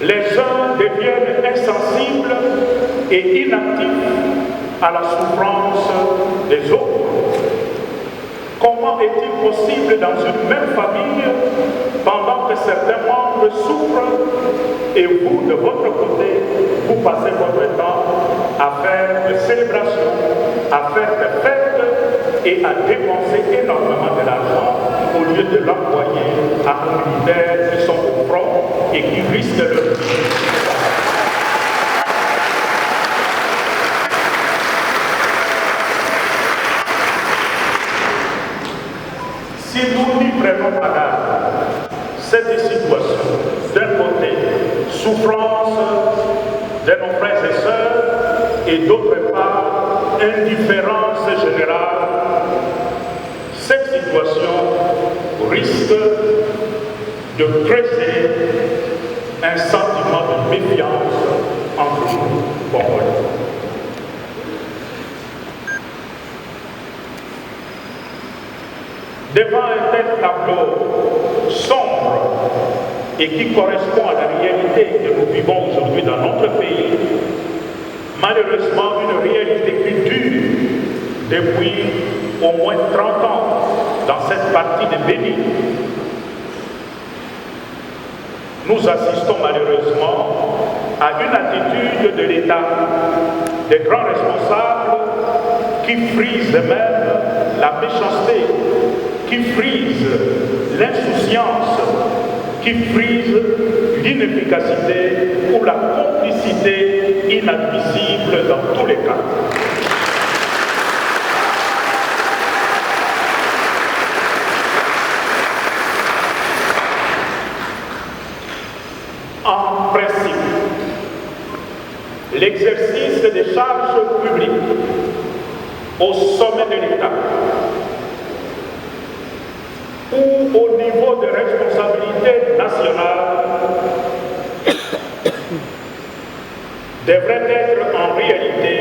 Les uns deviennent insensibles et inactifs à la souffrance des autres. Comment est-il possible dans une même famille, pendant que certains membres souffrent, et vous, de votre côté, vous passez votre temps à faire des célébrations, à faire des fêtes et à dépenser énormément de l'argent au lieu de l'envoyer à nos militaires qui sont au front et qui risquent leur vie. Si nous n'y prenons pas garde, cette situation, d'un côté, souffrance de nos frères et sœurs, et d'autre part, indifférence générale, cette situation risque de creuser un sentiment de méfiance entre nous, Congolais. Devant un tel tableau sombre et qui correspond à la réalité que nous vivons aujourd'hui dans notre pays, malheureusement une réalité qui dure depuis au moins 30 ans dans cette partie de Béni, nous assistons malheureusement à une attitude de l'État, des grands responsables qui frisent même la méchanceté, qui frise l'insouciance, qui frise l'inefficacité ou la complicité inadmissible dans tous les cas. En principe, l'exercice des charges publiques au sommet de l'État ou au niveau de responsabilité nationale devrait être en réalité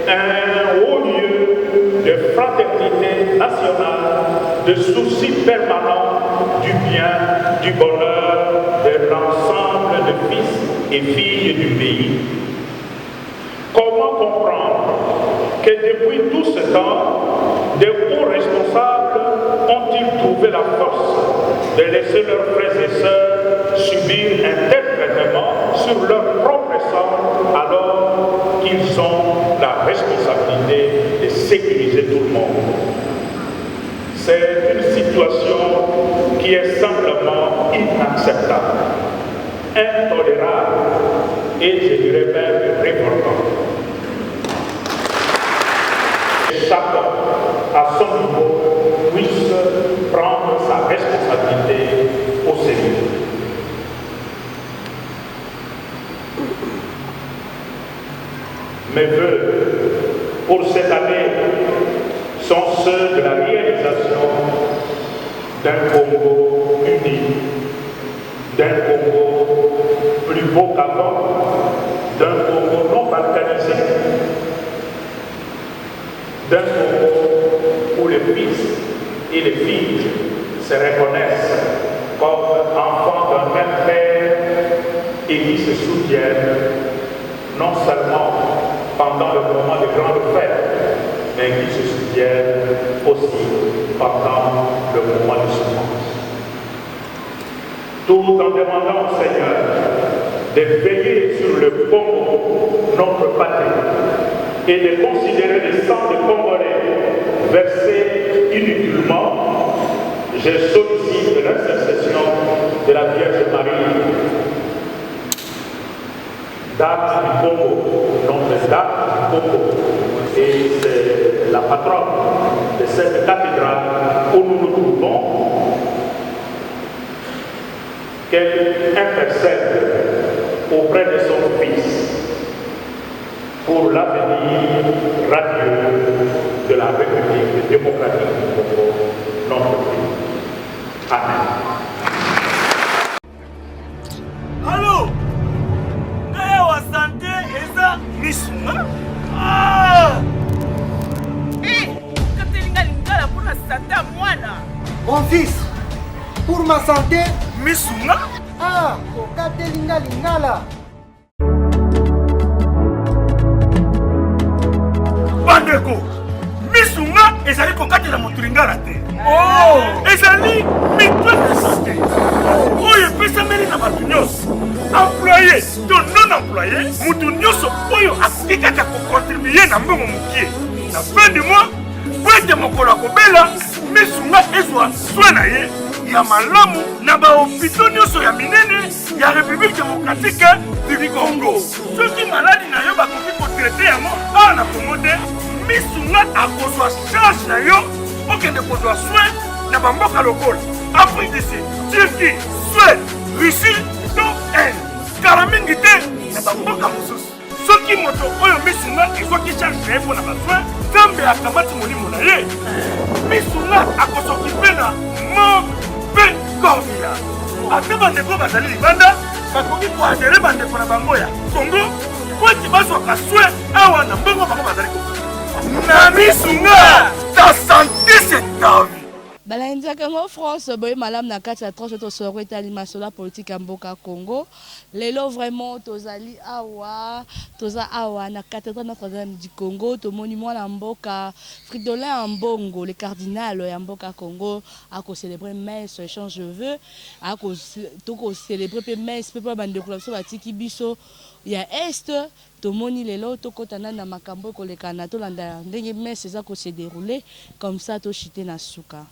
un haut lieu de fraternité nationale, de souci permanent du bien, du bonheur de l'ensemble de fils et filles du pays. Comment comprendre que depuis tout ce temps, des hauts responsables ont-ils trouvé la force de laisser leurs frères et sœurs subir un tel traitement sur leur propre sang alors qu'ils ont la responsabilité de sécuriser tout le monde? C'est une situation qui est simplement inacceptable, intolérable et je dirais même révoltante. Chacun, à son niveau, puisse prendre sa responsabilité au sérieux. Mes vœux pour cette année sont ceux de la réalisation d'un Congo uni, d'un Congo plus beau qu'avant, d'un Congo non balkanisé, d'un Congo où les fils et les filles se reconnaissent comme enfants d'un même père et qui se soutiennent non seulement pendant le moment de grande fête, mais qui se soutiennent aussi pendant le moment de souffrance. Tout en demandant au Seigneur de veiller sur le Congo, notre patrie, et de considérer le sang des Congolais versé inutilement, je sollicite l'intercession de la Vierge Marie, dame du Congo, notre dame du Congo, et c'est la patronne de cette cathédrale où nous nous trouvons, qu'elle intercède auprès de son Fils pour l'avenir radieux de la République démocratique du Congo, notre pays. Amen. Allô? Wa santé eza misuma? Ah! Katelinga lingala pour la santé à moi là. Mon fils, pour ma santé, Misuma? ah, bandeko katelinga lingala. Bandeko, misunga ezali kokatela motu lingala te. Ezali mitwe de santé. Oyo epesameli na bato nyonso. Employé to non employé, motu nyonso oyo akoki kaka kocontribue na mbongo mokie. Na fin du mois, po ete mokolo akobela, misunga ezwa soin na ye ya malamu na bahopito nyonso ya minene ya République démocratique du Congo. Soki maladi na yo bakoki kotraite yango awa na Congo te, misunga akozwa charge na yo okende kozwa soin na bamboka lokola Afrique du Sud, Turquie, Suède, Russie to Inde. Kala mingi te na bamboka mosusu. Soki moto oyo misunga ezwaki charge na ye mpo na basoin, Nzambe akamati molimo na ye, misunga akosokipe na mauvais korbia. Ate bandeko bazali libanda bakoki koadere bandeko na bango ya Congo po ete bazwaka soin awa na mbongo bango bazali kokoki. Na misunga ta santé c'est ta vie. balandiaka yango France boye malamu na kati ya tranche tosoro etali masolo politique ya mboka Congo. Lelo vraiment tozali awa toza awa na cathédrale Notre-Dame du Congo tomoni mwana mboka Fridolin Ambongo le cardinal ya mboka Congo ako célébrer messe échange de vœux ako toko célébrer pe messe pe bandeko biso batiki biso ya est tomoni lelo tokotana na makambo kolekana tolanda ndenge messe eza ko se dérouler comme ça to chité na suka.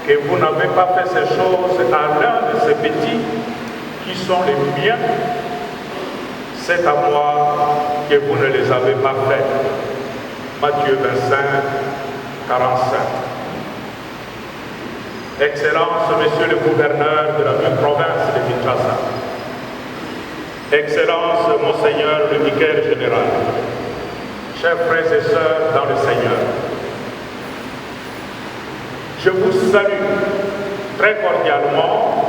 que vous n'avez pas fait ces choses à l'un de ces petits qui sont les miens, c'est à moi que vous ne les avez pas fait. Matthieu 25, 45. Excellence, Monsieur le gouverneur de la ville province de Kinshasa. Excellence, Monseigneur le vicaire général. Chers frères et sœurs dans le Seigneur, je vous salue très cordialement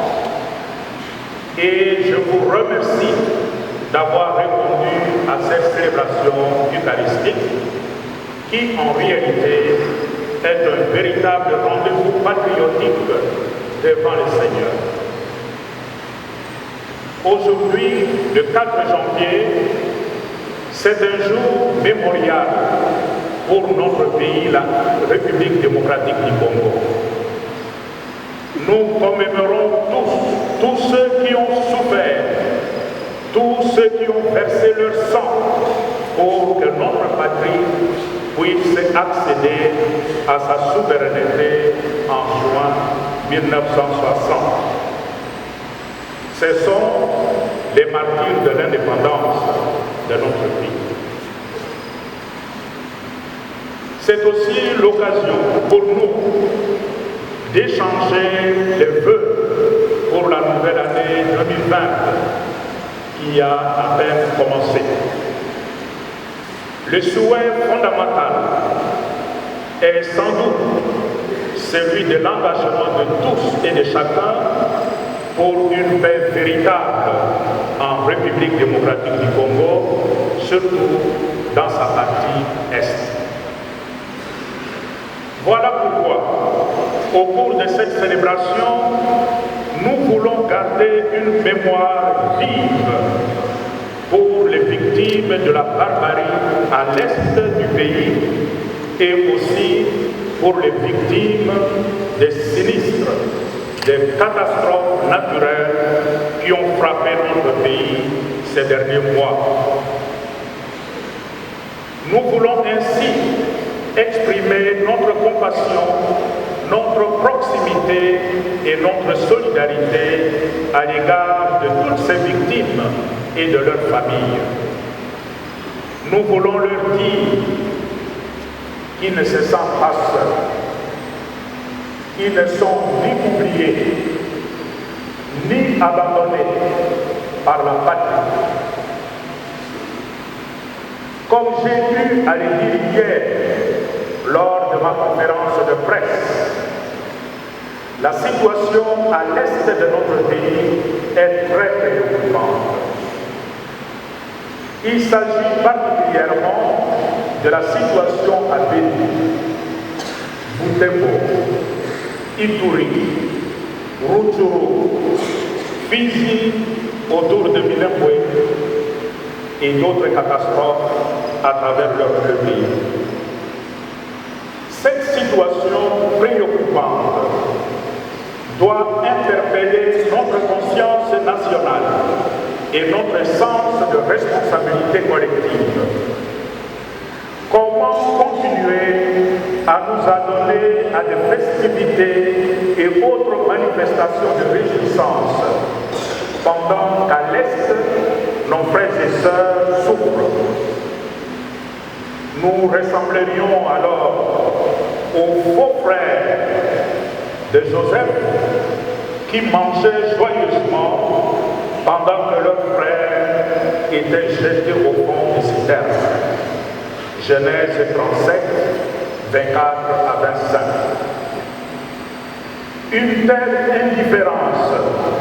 et je vous remercie d'avoir répondu à cette célébration eucharistique qui, en réalité, est un véritable rendez-vous patriotique devant le Seigneur. Aujourd'hui, le 4 janvier, c'est un jour mémorial pour notre pays, la République démocratique du Congo. Nous commémorons tous ceux qui ont souffert, tous ceux qui ont versé leur sang pour que notre patrie puisse accéder à sa souveraineté en juin 1960. Ce sont les martyrs de l'indépendance de notre pays. C'est aussi l'occasion pour nous d'échanger les vœux pour la nouvelle année 2020 qui a à peine commencé. Le souhait fondamental est sans doute celui de l'engagement de tous et de chacun pour une paix véritable en République démocratique du Congo, surtout dans sa partie Est. Voilà pourquoi, au cours de cette célébration, nous voulons garder une mémoire vive pour les victimes de la barbarie à l'est du pays et aussi pour les victimes des sinistres, des catastrophes naturelles qui ont frappé notre pays ces derniers mois. Nous voulons ainsi exprimer notre compassion, notre proximité et notre solidarité à l'égard de toutes ces victimes et de leurs familles. Nous voulons leur dire qu'ils ne se sentent pas seuls, qu'ils ne sont ni oubliés, ni abandonnés par la patrie. Comme j'ai eu à le dire hier lors de ma conférence de presse, la situation à l'est de notre pays est très préoccupante. Il s'agit particulièrement de la situation à Béni, Butembo, Ituri, Rutshuru, Fizi, autour de Minembwe et d'autres catastrophes à travers le pays. Cette situation préoccupante doit interpeller notre conscience nationale et notre sens de responsabilité collective. Comment continuer à nous adonner à des festivités et autres manifestations de réjouissance pendant qu'à l'Est, nos frères et sœurs souffrent? Nous ressemblerions alors aux faux frères de Joseph qui mangeaient joyeusement pendant que leur frère était jeté au fond des citernes. Genèse 37, 24 à 25. Une telle indifférence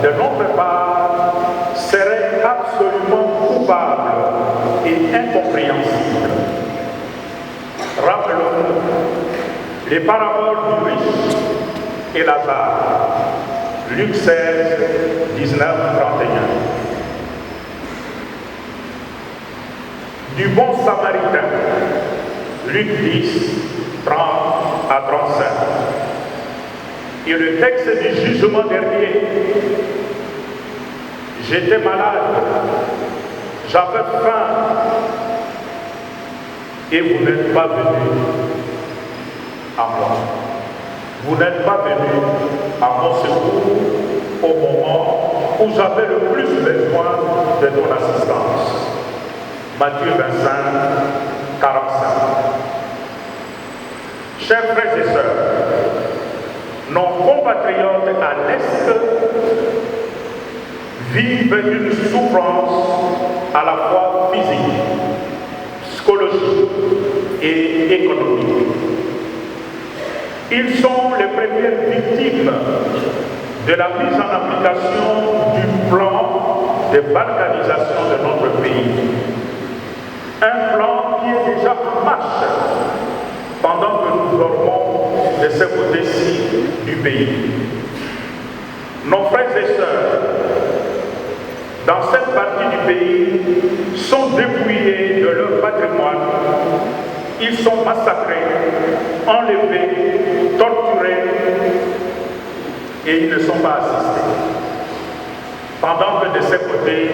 de notre part serait absolument coupable et incompréhensible. Rappelons-nous les paraboles du riche et Lazare, Luc 16, 19, 31. Du bon samaritain, Luc 10, 30 à 35. Et le texte du jugement dernier, j'étais malade, j'avais faim, et vous n'êtes pas venus à moi. vous n'êtes pas venu à mon secours au moment où j'avais le plus besoin de ton assistance. Matthieu 25, 45. Chers frères et sœurs, nos compatriotes à l'Est vivent une souffrance à la fois physique, psychologique et économique. Ils sont les premières victimes de la mise en application du plan de balkanisation de notre pays. Un plan qui est déjà en marche pendant que nous dormons de ce côté-ci du pays. Nos frères et sœurs, dans cette partie du pays, sont dépouillés de leur patrimoine. Ils sont massacrés, enlevés, torturés, et ils ne sont pas assistés. Pendant que de ce côté,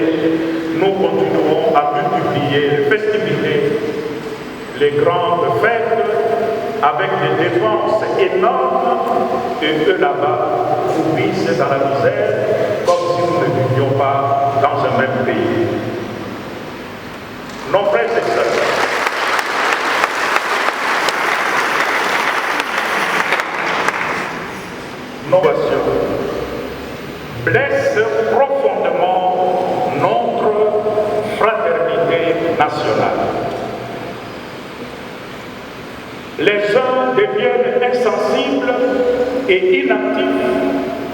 nous continuons à multiplier les festivités, les grandes fêtes, avec des dépenses énormes, et eux là-bas vivent dans la misère, comme si nous ne vivions pas dans un même pays. Nos frères et sœurs, nos passions blessent profondément notre fraternité nationale. Les uns deviennent insensibles et inactifs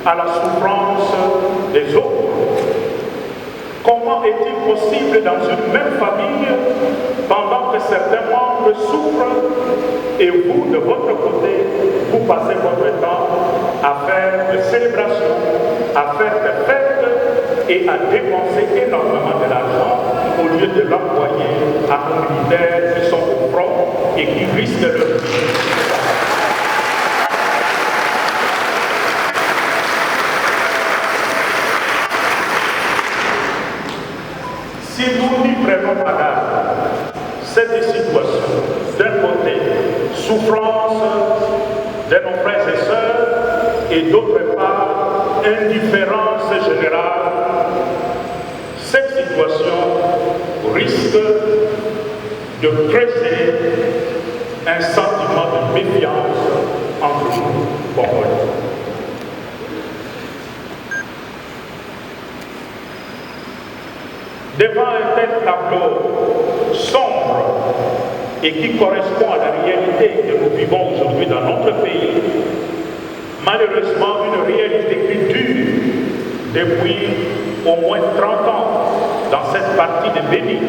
à la souffrance des autres. Comment est-il possible dans une même famille, pendant que certains membres souffrent, et vous, de votre côté, vous passez votre temps à faire des célébrations, à faire des fêtes et à dépenser énormément de l'argent au lieu de l'envoyer à nos militaires qui sont au front et qui risquent leur vie. Si nous n'y prenons pas garde, cette situation, d'un côté, souffrance de nos frères et sœurs, et d'autre part, indifférence générale, cette situation risque de creuser un sentiment de méfiance entre nous, Congolais. Devant un tel tableau sombre et qui correspond à la réalité que nous vivons aujourd'hui dans notre pays, malheureusement une réalité qui dure depuis au moins 30 ans dans cette partie de Béni.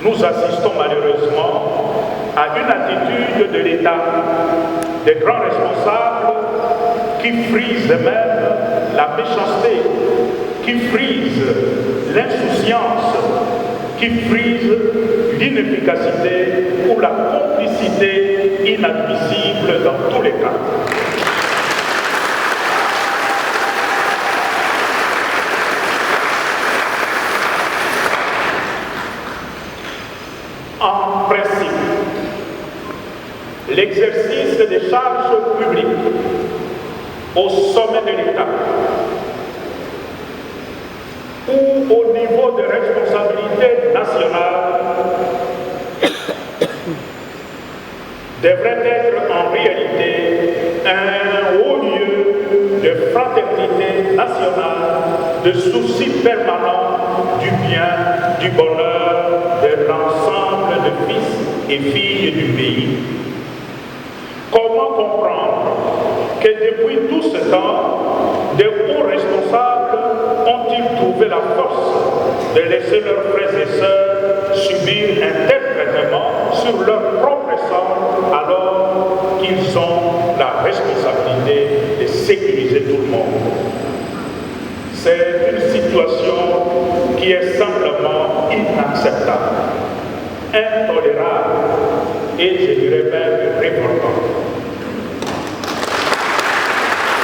Nous assistons malheureusement à une attitude de l'État, des grands responsables qui frisent même la méchanceté, qui frise l'insouciance, qui frise l'inefficacité ou la complicité inadmissible dans tous les cas. En principe, l'exercice des charges publiques au sommet de l'État ou au niveau de responsabilité nationale devrait être en réalité un haut lieu de fraternité nationale, de souci permanent du bien, du bonheur de l'ensemble de fils et filles du pays. Comment comprendre que depuis tout ce temps, de hauts responsables ont-ils trouvé la force de laisser leurs frères et sœurs subir un tel traitement sur leur propre sang alors qu'ils ont la responsabilité de sécuriser tout le monde? C'est une situation qui est simplement inacceptable, intolérable et je dirais même révoltante.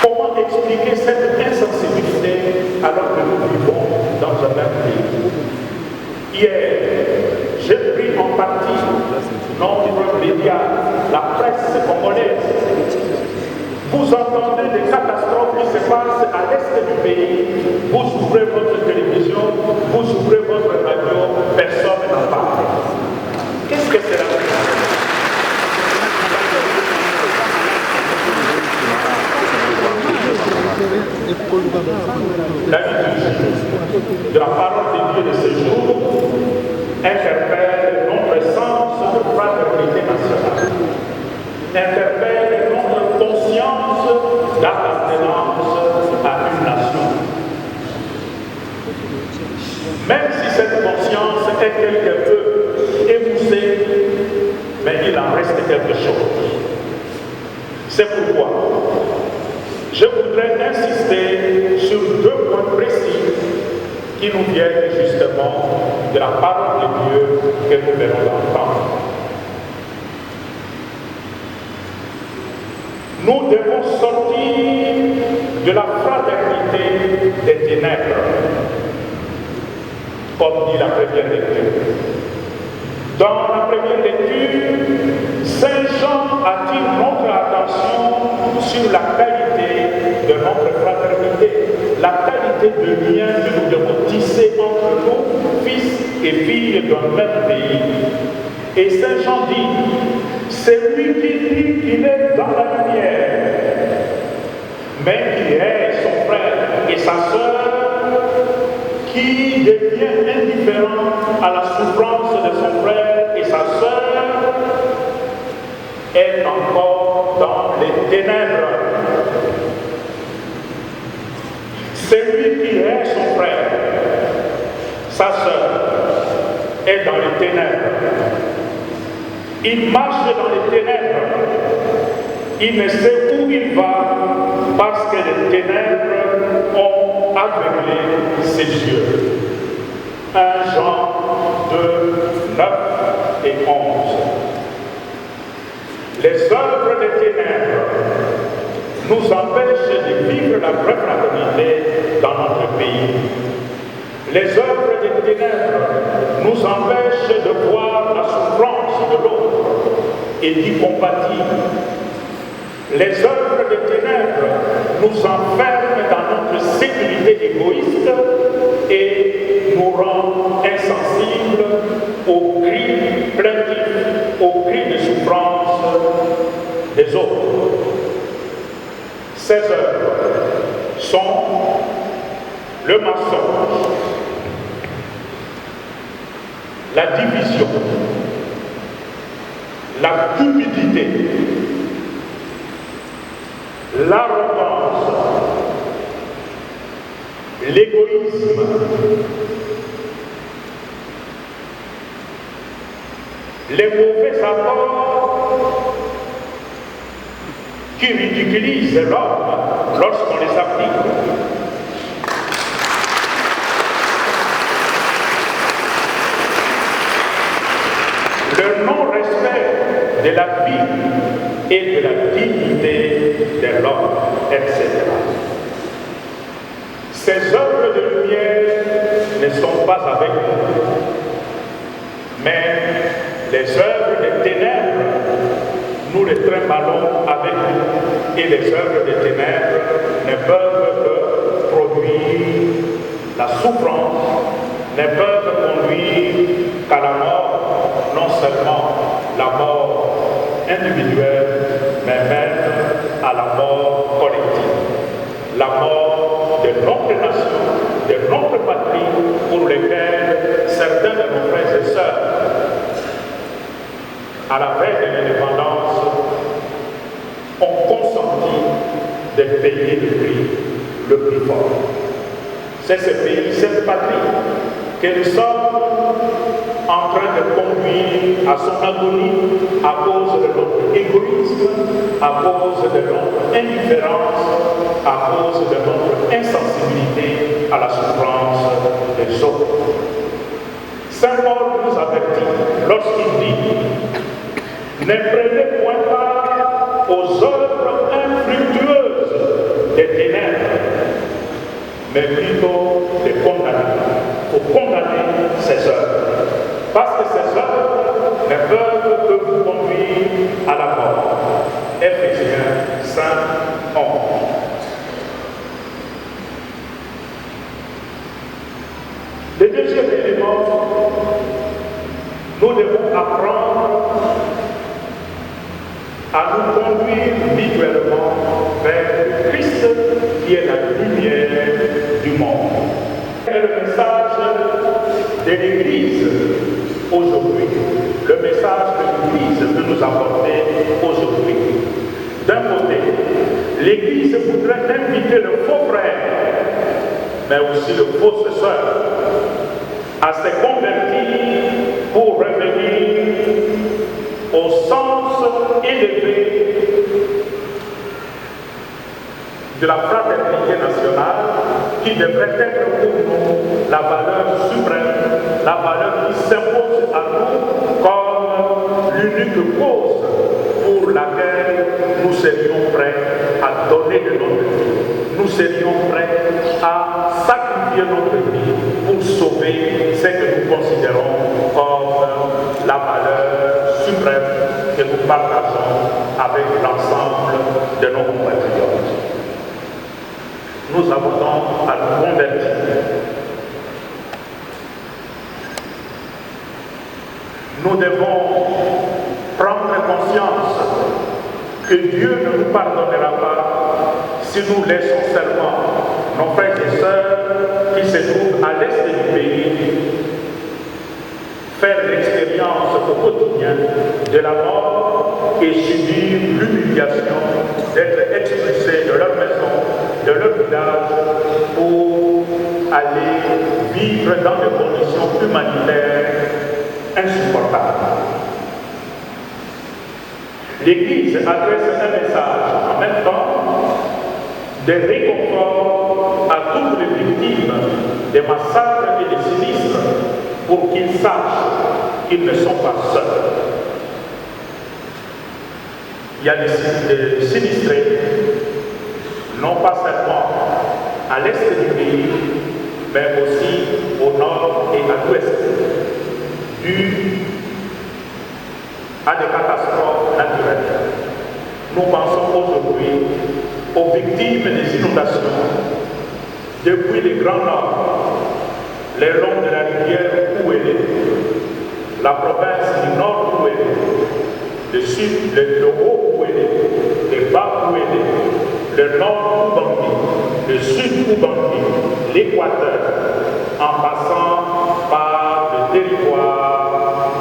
Comment expliquer cette insensibilité alors que nous vivons dans un même pays? Hier, j'ai pris en partie notre média, la presse congolaise. Vous entendez des catastrophes qui se passent à l'est du pays, vous ouvrez votre télévision, vous ouvrez votre radio, personne n'en parle. Qu'est-ce que c'est la liturgie de la parole de Dieu de ce jour interpelle notre sens de fraternité nationale, interpelle notre conscience d'appartenance à une nation. Même si cette conscience est quelque peu émoussée, mais il en reste quelque chose. C'est pourquoi je voudrais insister sur deux points précis qui nous viennent justement de la parole de Dieu que nous venons d'entendre. Nous devons sortir de la fraternité des ténèbres, comme dit la première lecture. Dans la première lecture, Saint Jean attire notre attention sur la qualité de notre fraternité, la qualité de lien que nous devons tisser entre nous, fils et filles d'un même pays. Et Saint Jean dit, c'est lui qui dit qu'il est dans la lumière, mais qui est son frère et sa sœur, qui devient indifférent à la souffrance de son frère et sa sœur, est encore dans les ténèbres. Celui qui est son frère, sa sœur, est dans les ténèbres. Il marche dans les ténèbres. Il ne sait où il va parce que les ténèbres ont aveuglé ses yeux. 1 Jean 2, 9 et 11. Les œuvres des ténèbres nous empêchent de vivre la vraie fraternité dans notre pays. Les œuvres des ténèbres nous empêchent de voir la souffrance de l'autre et d'y compatir. Les œuvres des ténèbres nous enferment dans notre sécurité égoïste et nous rendent insensibles aux cris plaintifs, aux cris de souffrance des autres. Ces œuvres sont le mensonge, la division, la cupidité, l'arrogance, l'égoïsme, les mauvais accords qui ridiculisent l'homme lorsqu'on les applique. Le non-respect de la vie et de la dignité de l'homme, etc. Ces œuvres de lumière ne sont pas avec nous, mais les œuvres des ténèbres, nous les trimballons avec nous, et les œuvres des ténèbres ne peuvent que produire la souffrance, ne peuvent conduire qu'à la mort, non seulement la mort individuelle, mais même à la mort collective, la mort de notre nation, de notre patrie, pour lesquelles certains de nos frères et sœurs, à la veille de l'indépendance, ont consenti de payer le prix fort. C'est ce pays, cette patrie, que nous sommes en train de conduire à son agonie à cause de notre égoïsme, à cause de notre indifférence, à cause de notre insensibilité à la souffrance des autres. Saint Paul nous avertit lorsqu'il dit « Ne prenez point part aux œuvres infructueuses des ténèbres, mais plutôt les condamner. Il faut condamner ces œuvres. parce que ces œuvres ne peuvent que vous conduire à la mort. Éphésiens 5, 11. Le deuxième élément, nous devons apprendre à nous conduire mutuellement vers Christ qui est la lumière du monde. C'est le message de l'Église aujourd'hui, le message que l'Église veut nous apporter aujourd'hui. D'un côté, l'Église voudrait inviter le faux frère, mais aussi le faux sœur, à se convertir pour revenir au sens élevé de la fraternité nationale qui devrait être pour nous la valeur suprême, la valeur qui s'impose à nous comme l'unique cause pour laquelle nous serions prêts à donner de notre vie. Nous serions prêts à sacrifier notre vie pour sauver ce que nous considérons comme la valeur suprême que nous partageons avec l'ensemble de nos compatriotes. Nous avons donc à nous convertir. Nous devons prendre conscience que Dieu ne nous pardonnera pas si nous laissons seulement nos frères et sœurs qui se trouvent à l'est du pays faire l'expérience au quotidien de la mort et subir l'humiliation d'être expulsés de leur maison, de leur village, pour aller vivre dans des conditions humanitaires insupportables. L'Église adresse un message en même temps de réconfort à toutes les victimes des massacres et des sinistres pour qu'ils sachent qu'ils ne sont pas seuls. Il y a des sinistrés, non pas seulement à l'est du pays, mais aussi au nord et à l'ouest, dû à des catastrophes naturelles. Nous pensons aujourd'hui aux victimes des inondations depuis le Grand Nord, le long de la rivière Ouélé, la province du Nord Ouélé, le sud, le haut Ouélé, le bas Ouélé, le nord Oubangui, le sud Oubangui, l'Équateur, en passant par le territoire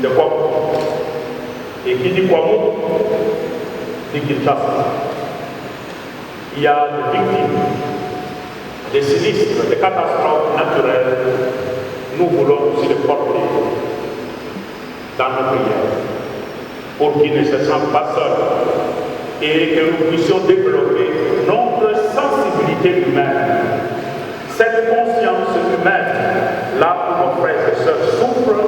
de Kwamou. Et qui dit Kwamou, dit Kinshasa. Il y a des victimes, des sinistres, des catastrophes naturelles. Nous voulons aussi les porter dans nos prières pour qu'ils ne se sentent pas seuls et que nous puissions développer notre sensibilité humaine, cette conscience humaine, là où nos frères et sœurs souffrent,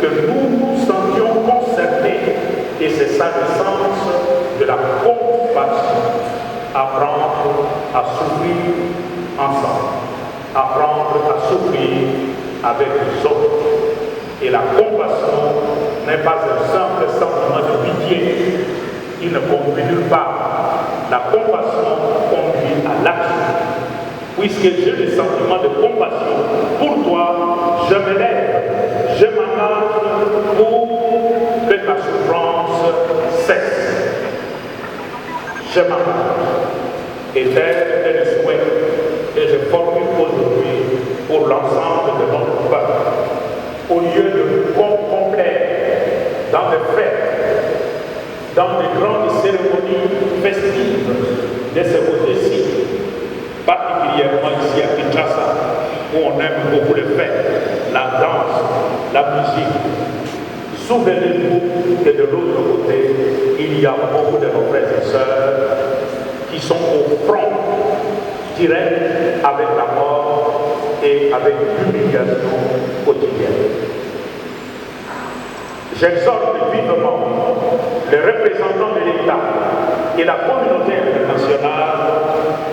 que nous nous sentions concernés. Et c'est ça le sens de la compassion. Apprendre à souffrir ensemble, apprendre à souffrir avec les autres. Et la compassion n'est pas un simple sentiment de pitié qui ne conduit nulle part. La compassion conduit à l'action. Puisque j'ai le sentiment de compassion pour toi, je me lève, je m'engage pour que ta souffrance cesse. Je m'engage. Et tel est le souhait que je formule aujourd'hui pour l'ensemble de notre peuple. Au lieu de nous complaire dans des fêtes, dans des grandes cérémonies festives de ce côté-ci, particulièrement ici à Kinshasa, où on aime beaucoup les fêtes, la danse, la musique. Souvenez-vous que de l'autre côté, il y a beaucoup de nos frères et sœurs qui sont au front direct avec la mort et avec l'humiliation quotidienne. J'exhorte vivement les représentants de l'État et la communauté internationale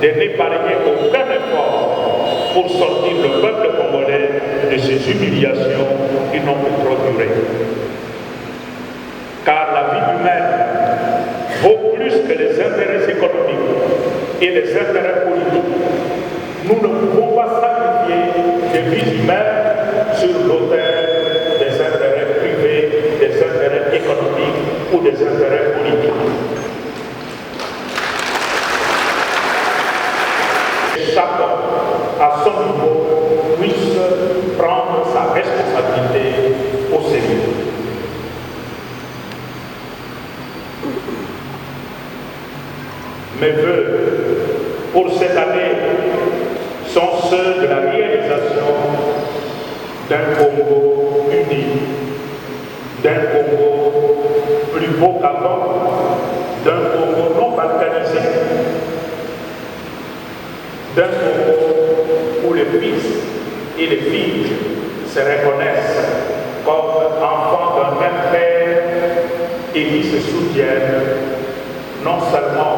de n'épargner aucun effort pour sortir le peuple congolais de ces humiliations qui n'ont plus trop duré. Car la vie humaine vaut plus que les intérêts économiques et les intérêts politiques. Nous ne pouvons pas sacrifier des vies humaines sur l'autel des intérêts privés, des intérêts économiques ou des intérêts politiques. Chacun, à son niveau, puisse prendre sa responsabilité au sérieux. Mes vœux pour cette année sont ceux de la réalisation d'un Congo uni, d'un Congo plus beau qu'avant, d'un Congo non balkanisé, d'un Congo où les fils et les filles se reconnaissent comme enfants d'un même père et qui se soutiennent non seulement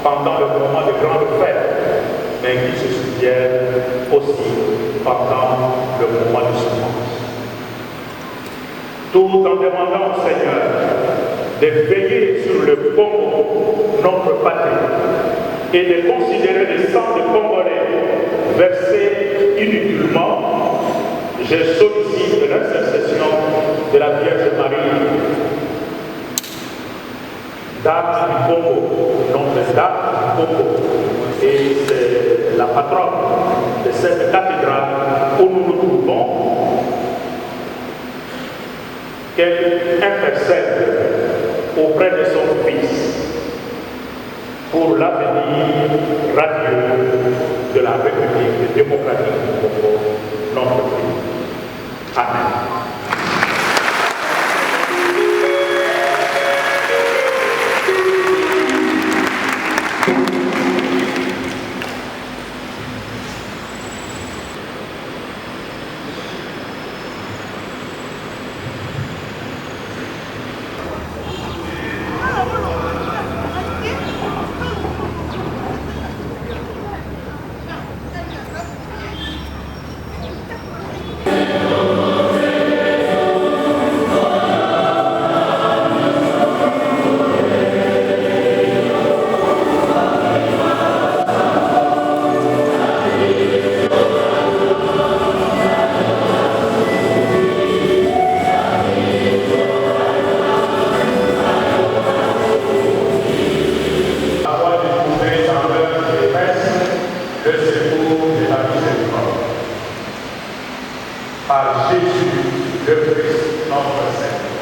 pendant le moment de grande fête, mais qui se soutiennent aussi pendant le moment de souffrance. Tout en demandant au Seigneur de veiller sur le Congo, notre patrie, et de considérer les sangs des Congolais versés inutilement, je sollicite l'intercession de la Vierge Marie, dame du Congo, notre dame du Congo, et c'est la patronne de cette cathédrale où nous nous trouvons, qu'elle intercède auprès de son Fils pour l'avenir radieux de la République démocratique du Congo, notre pays. Amen. Par Jésus, le Christ, notre Seigneur.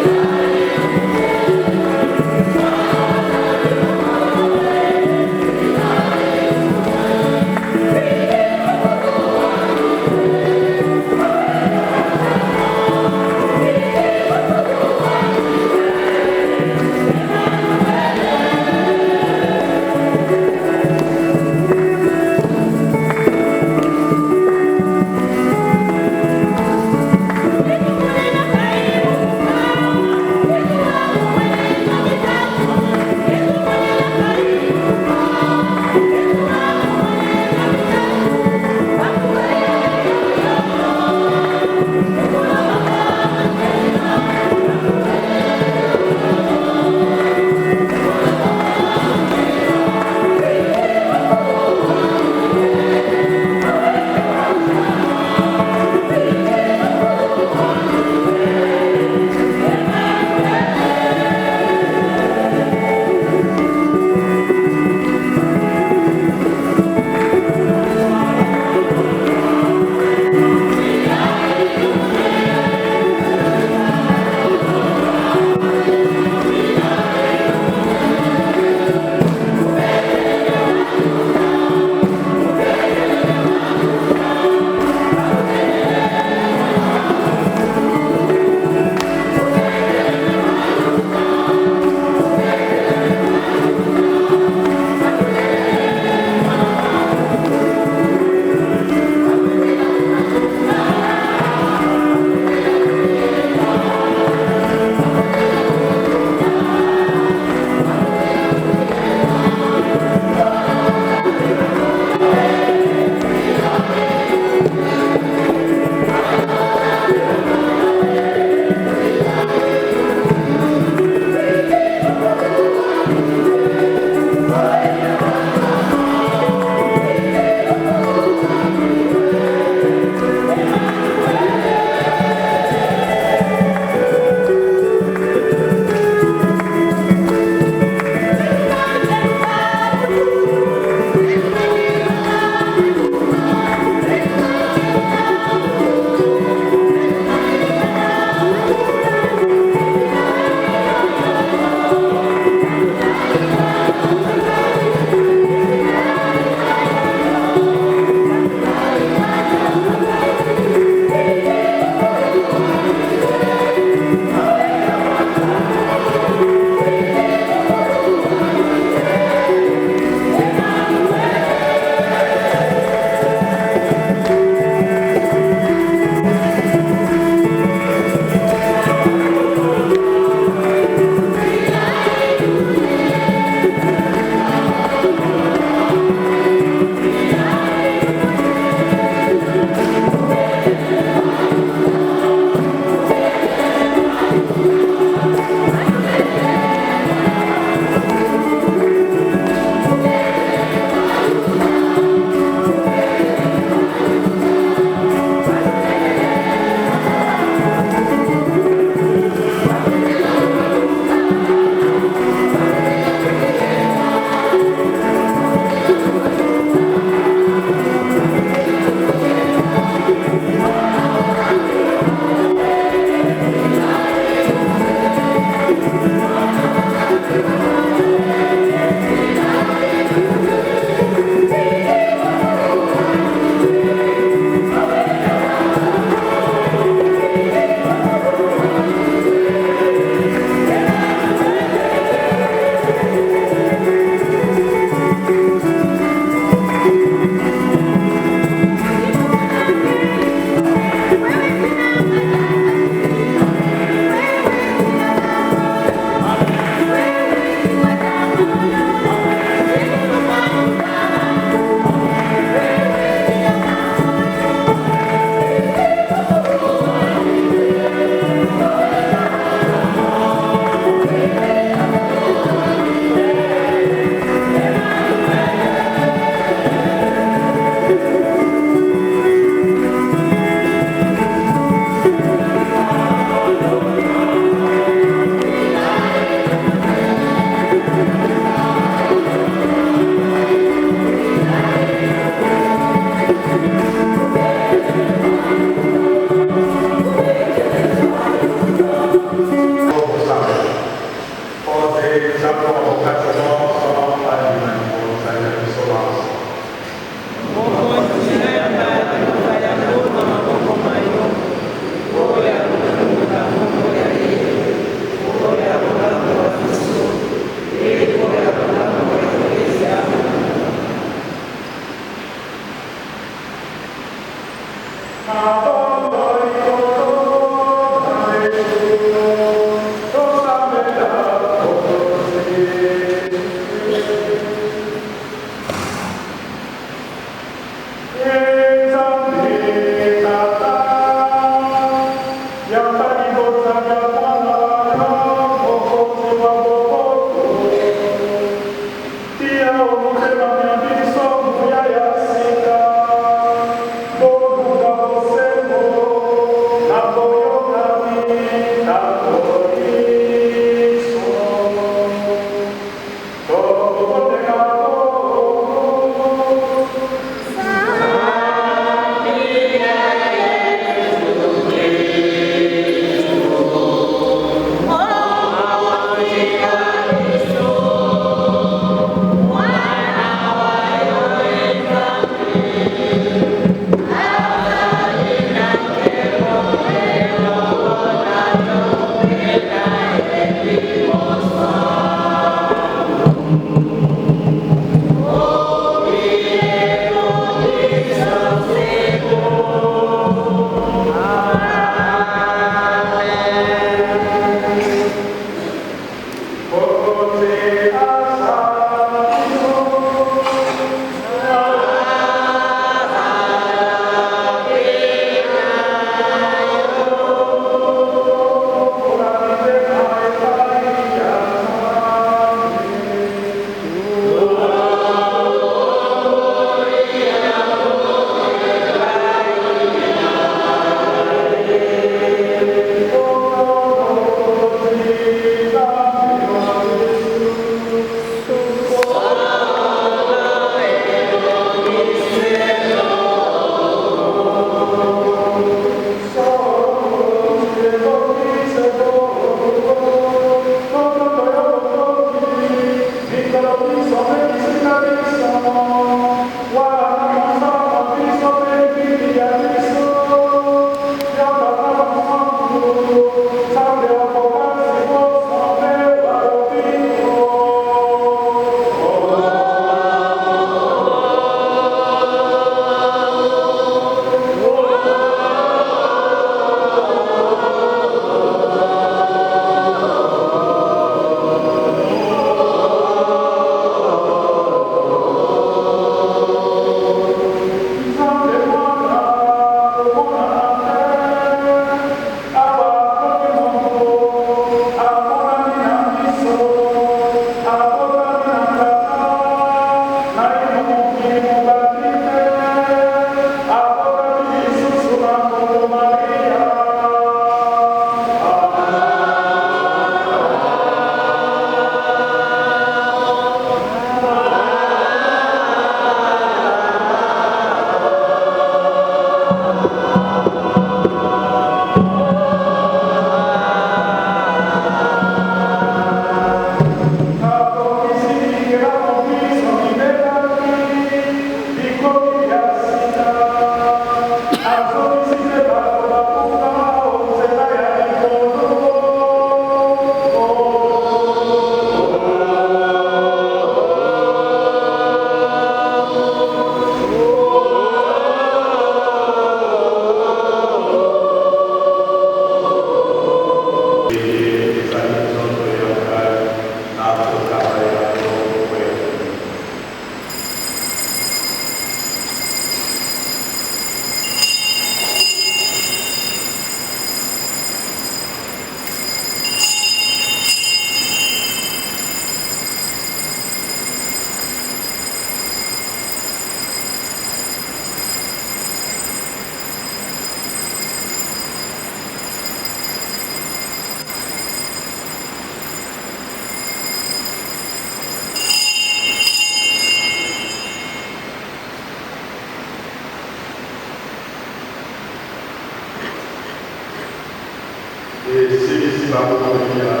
Yeah.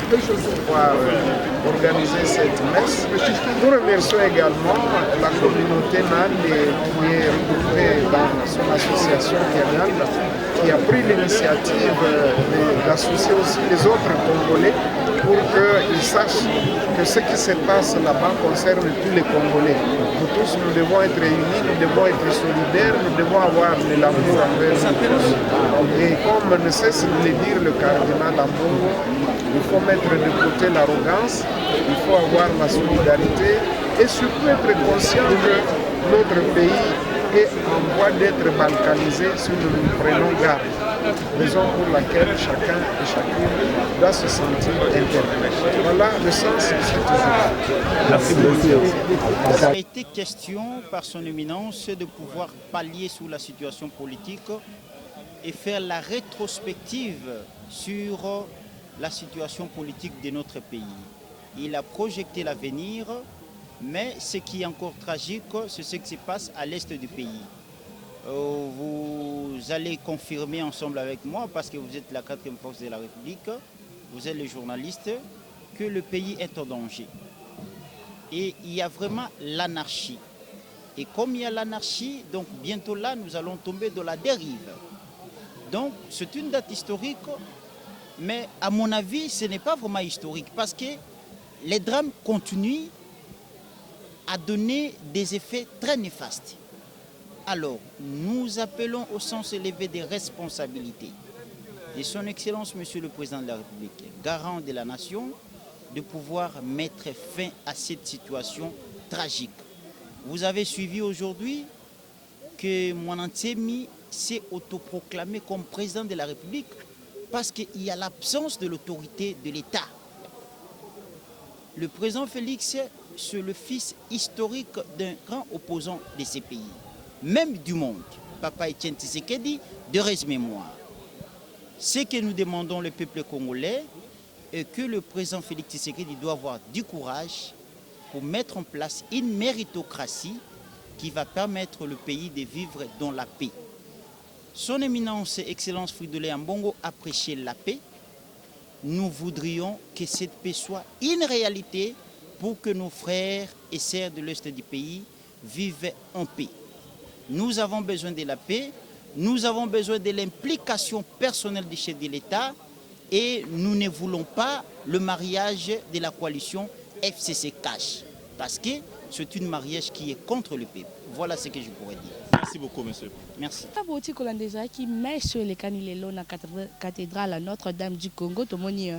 pouvoir organiser cette messe. Nous remercions également la communauté NAL qui est regroupée dans son association Kianal, qui a pris l'initiative d'associer aussi les autres Congolais pour qu'ils sachent que ce qui se passe là-bas concerne tous les Congolais. Nous tous, nous devons être unis, nous devons être solidaires, nous devons avoir de l'amour envers nous tous. Et comme ne cesse de le dire le cardinal Ambongo, il faut mettre de côté l'arrogance, il faut avoir la solidarité et surtout être conscient que notre pays est en voie d'être balkanisé si nous nous prenons garde. Raison pour laquelle chacun et chacune doit se sentir interpellé. Voilà le sens de cette journée. Merci beaucoup. Il a été question par son éminence de pouvoir pallier sur la situation politique et faire la rétrospective sur la situation politique de notre pays. Il a projeté l'avenir, mais ce qui est encore tragique, c'est ce qui se passe à l'est du pays. Vous allez confirmer ensemble avec moi, parce que vous êtes la 4e force de la République, vous êtes les journalistes, que le pays est en danger. Et il y a vraiment l'anarchie. Et comme il y a l'anarchie, donc bientôt là, nous allons tomber dans la dérive. Donc c'est une date historique, mais à mon avis, ce n'est pas vraiment historique, parce que les drames continuent à donner des effets très néfastes. Alors, nous appelons au sens élevé des responsabilités de son Excellence, Monsieur le Président de la République, garant de la nation, de pouvoir mettre fin à cette situation tragique. Vous avez suivi aujourd'hui que Mwanantsemi s'est autoproclamé comme président de la République parce qu'il y a l'absence de l'autorité de l'État. Le président Félix, c'est le fils historique d'un grand opposant de ces pays, même du monde, Papa Etienne Tshisekedi, de reste-mémoire. Ce que nous demandons le peuple congolais est que le président Félix Tshisekedi doit avoir du courage pour mettre en place une méritocratie qui va permettre au pays de vivre dans la paix. Son éminence, Excellence Fridolin Ambongo, a prêché la paix. Nous voudrions que cette paix soit une réalité pour que nos frères et sœurs de l'Est du pays vivent en paix. Nous avons besoin de la paix, nous avons besoin de l'implication personnelle du chef de l'État et nous ne voulons pas le mariage de la coalition FCC-Cash parce que c'est un mariage qui est contre le peuple. Voilà ce que je pourrais dire. Merci beaucoup, monsieur. Merci. Aboti Kolandeza qui met sur les canilelo na cathédrale Notre-Dame du Congo, tomoni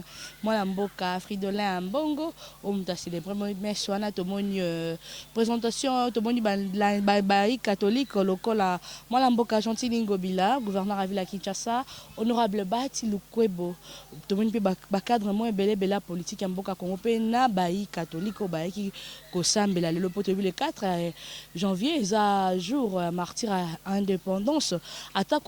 moi mboka Fridolin Ambongo, on t'a célébré mais soana tomoni présentation tomoni baï catholique lokola moi mboka Gentili Ngobila, gouverneur à Villa Kinshasa, honorable Bati Lukwebo, tomoni pe ba cadre moi bela politique mboka Congo pe na baï catholique baï qui kosambela le poto le 4 janvier ça jour martyr à indépendance attaque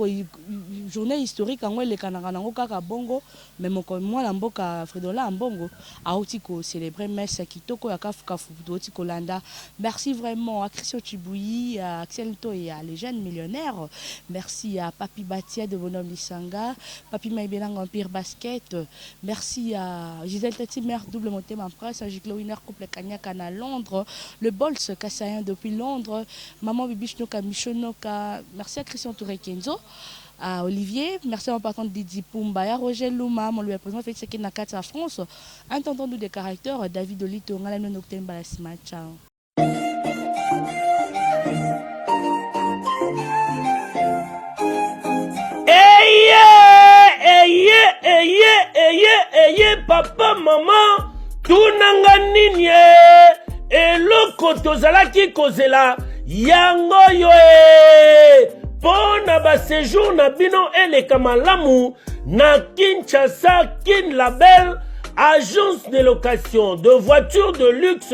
journée historique en le Canada kaka bongo mais moi la mboka Fridolin Ambongo a otiko célébrer messe kitoko ya kafu otiko landa. Merci vraiment à Christian Chibuyi, à Axel To et à les jeunes millionnaires. Merci à Papi Batia de Bonhomme Lisanga, Papi Maïbenang Empire Basket. Merci à Gisèle Tetimer double monté ma presse, à Giclo Winner couple Kanyaka à Londres, le Bols Kassayan depuis Londres, Maman Bibichnoka Michonoka. Merci à Christian Touré Kenzo, à Olivier, merci à mon patron Didi Pumba, à Roger Louma, mon lui président fait ce qu'il n'a qu'à France, entendons-nous des caractères, David Olito, Ngalano Noctem Balasima, ciao. Papa, maman, tunanga nini eloko tozalaki kozela yango yo pona ba séjour na bino eleka malamu na Kinshasa Kin Label, agence de location de voitures de luxe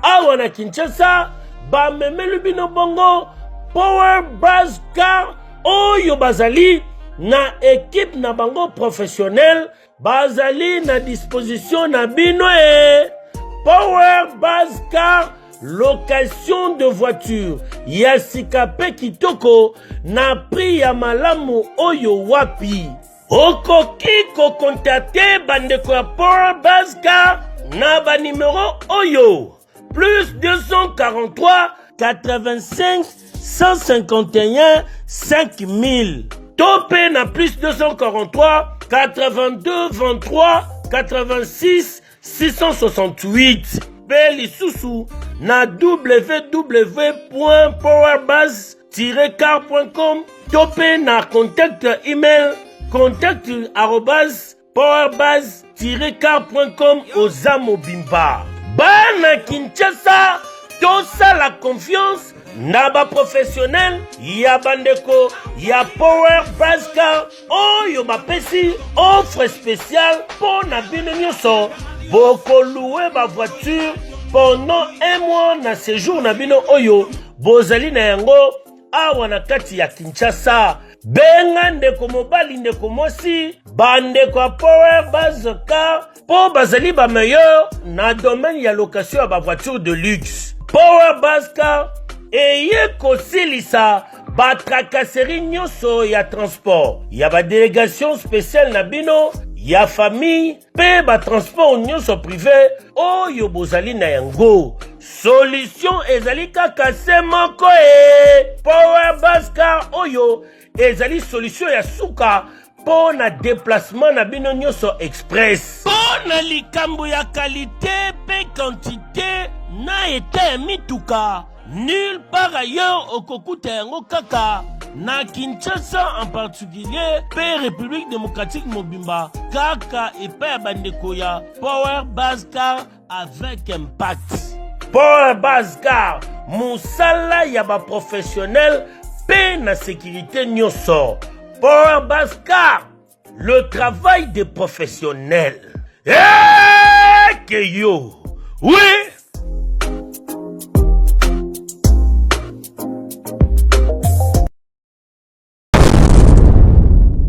awa na Kinshasa, ba memelu bino bongo Power Brass Car oyo bazali na équipe na bango professionnel, bazali na disposition na bino Power Brass Car location de voiture ya sikape kitoko na prix ya malamu oyo wapi. Okoki kokontate bandeko ya Power Baska na ba numéro oyo plus 243 85 151 5000 topé na plus 243 82 23 86 668 Beli Soussou na www.powerbase-car.com topé na contact email contact@powerbase-car.com Ozamo Bimba. Bana Kinshasa, tosa la confiance na ba professionnel ya bandeko ya Power Baska oyo bapesi offre spéciale pour na bino nyonso boko louer ba voiture pendant un mois na séjour na bino oyo bozali na yango awa na kati ya Kinshasa. Benga ndeko mobali ndeko mosi bandeko ya Power Baska po bazali ba meilleur na domaine ya location ya ba voiture de luxe. Power Baska eye kosilisa ba tracasserie nyonso ya transport ya ba délégation spéciale na bino ya famille pe ba transport nyonso privé oyo bozali na yango. Solution ezali kaka se moko Power Baska oyo ezali solution ya suka po na déplacement na bino nyonso express. Po na likambo ya qualité pe quantité na ete mituka nulle part ailleurs okokuta yango kaka na Kinshasa en particulier pe République démocratique mobimba kaka epai ya bandeko ya Power Baska avec impact. Power Baska musala ya ba professionnel pe na sécurité nyonso. Power Baska, le travail des professionnels. Que yo, oui.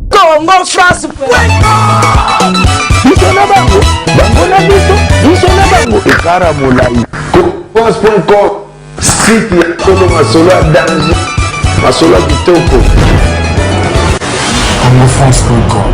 Congo France. France.com, site ya solo masolo ya danger, masolo ya kitoko. CongoFrance.com.